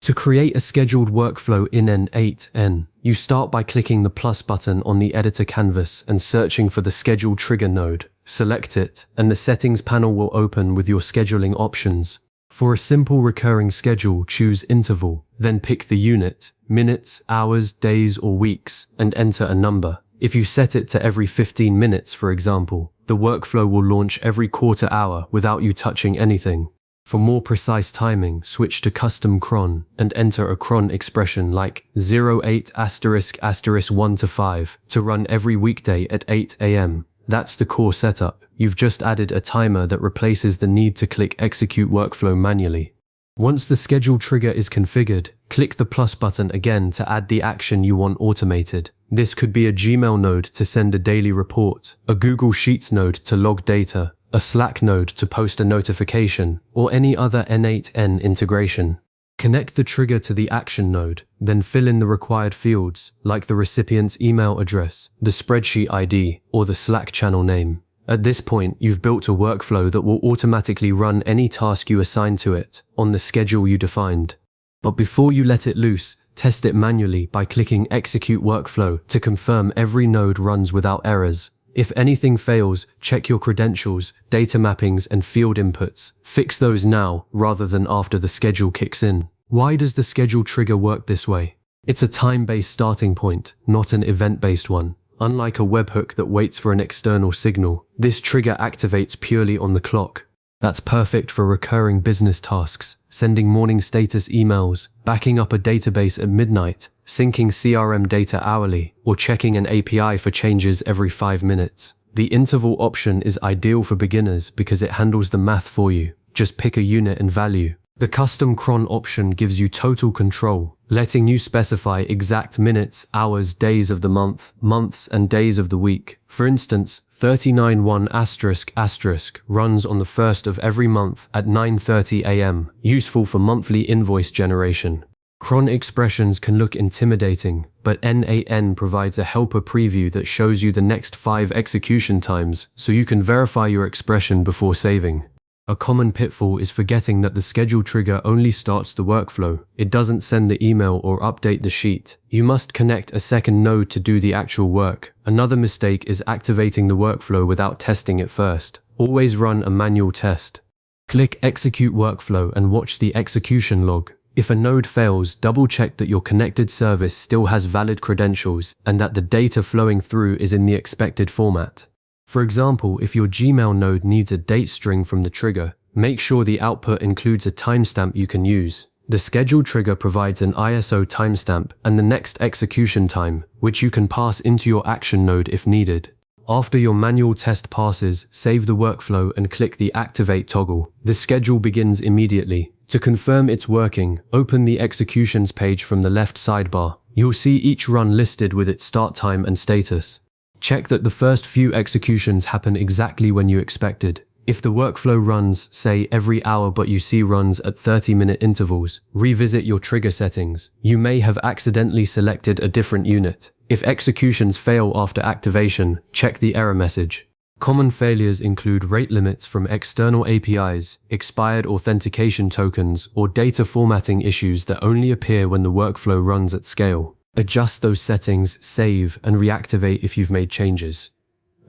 To create a scheduled workflow in N8N, you start by clicking the plus button on the editor canvas and searching for the schedule trigger node. Select it, and the settings panel will open with your scheduling options. For a simple recurring schedule, choose interval, then pick the unit, minutes, hours, days, or weeks, and enter a number. If you set it to every 15 minutes, for example, the workflow will launch every quarter hour without you touching anything. For more precise timing, switch to custom cron and enter a cron expression like 08***1 to 5 to run every weekday at 8 a.m. That's the core setup. You've just added a timer that replaces the need to click execute workflow manually. Once the schedule trigger is configured, click the plus button again to add the action you want automated. This could be a Gmail node to send a daily report, a Google Sheets node to log data, a Slack node to post a notification, or any other N8N integration. Connect the trigger to the action node, then fill in the required fields, like the recipient's email address, the spreadsheet ID, or the Slack channel name. At this point, you've built a workflow that will automatically run any task you assign to it, on the schedule you defined. But before you let it loose, test it manually by clicking Execute Workflow to confirm every node runs without errors. If anything fails, check your credentials, data mappings, and field inputs. Fix those now, rather than after the schedule kicks in. Why does the schedule trigger work this way? It's a time-based starting point, not an event-based one. Unlike a webhook that waits for an external signal, this trigger activates purely on the clock. That's perfect for recurring business tasks, sending morning status emails, backing up a database at midnight, syncing CRM data hourly, or checking an API for changes every 5 minutes. The interval option is ideal for beginners because it handles the math for you. Just pick a unit and value. The custom cron option gives you total control, letting you specify exact minutes, hours, days of the month, months, and days of the week. For instance, 39:1** runs on the first of every month at 9:30 a.m., useful for monthly invoice generation. Cron expressions can look intimidating, but N8N provides a helper preview that shows you the next 5 execution times, so you can verify your expression before saving. A common pitfall is forgetting that the schedule trigger only starts the workflow. It doesn't send the email or update the sheet. You must connect a second node to do the actual work. Another mistake is activating the workflow without testing it first. Always run a manual test. Click Execute Workflow and watch the execution log. If a node fails, double-check that your connected service still has valid credentials and that the data flowing through is in the expected format. For example, if your Gmail node needs a date string from the trigger, make sure the output includes a timestamp you can use. The schedule trigger provides an ISO timestamp and the next execution time, which you can pass into your action node if needed. After your manual test passes, save the workflow and click the Activate toggle. The schedule begins immediately. To confirm it's working, open the executions page from the left sidebar. You'll see each run listed with its start time and status. Check that the first few executions happen exactly when you expected. If the workflow runs, say, every hour but you see runs at 30-minute intervals, revisit your trigger settings. You may have accidentally selected a different unit. If executions fail after activation, check the error message. Common failures include rate limits from external APIs, expired authentication tokens, or data formatting issues that only appear when the workflow runs at scale. Adjust those settings, save, and reactivate if you've made changes.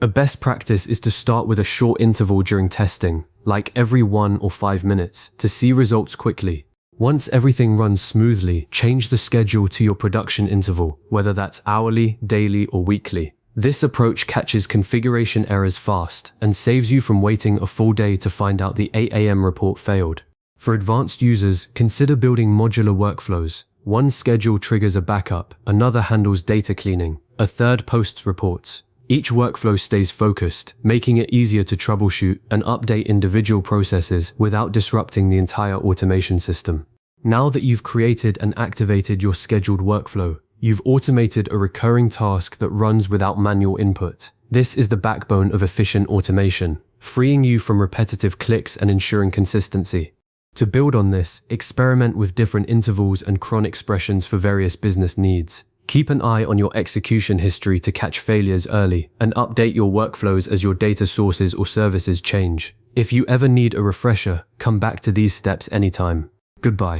A best practice is to start with a short interval during testing, like every 1 or 5 minutes, to see results quickly. Once everything runs smoothly, change the schedule to your production interval, whether that's hourly, daily, or weekly. This approach catches configuration errors fast and saves you from waiting a full day to find out the 8 a.m. report failed. For advanced users, consider building modular workflows. One schedule triggers a backup, another handles data cleaning, a third posts reports. Each workflow stays focused, making it easier to troubleshoot and update individual processes without disrupting the entire automation system. Now that you've created and activated your scheduled workflow, you've automated a recurring task that runs without manual input. This is the backbone of efficient automation, freeing you from repetitive clicks and ensuring consistency. To build on this, experiment with different intervals and cron expressions for various business needs. Keep an eye on your execution history to catch failures early and update your workflows as your data sources or services change. If you ever need a refresher, come back to these steps anytime. Goodbye.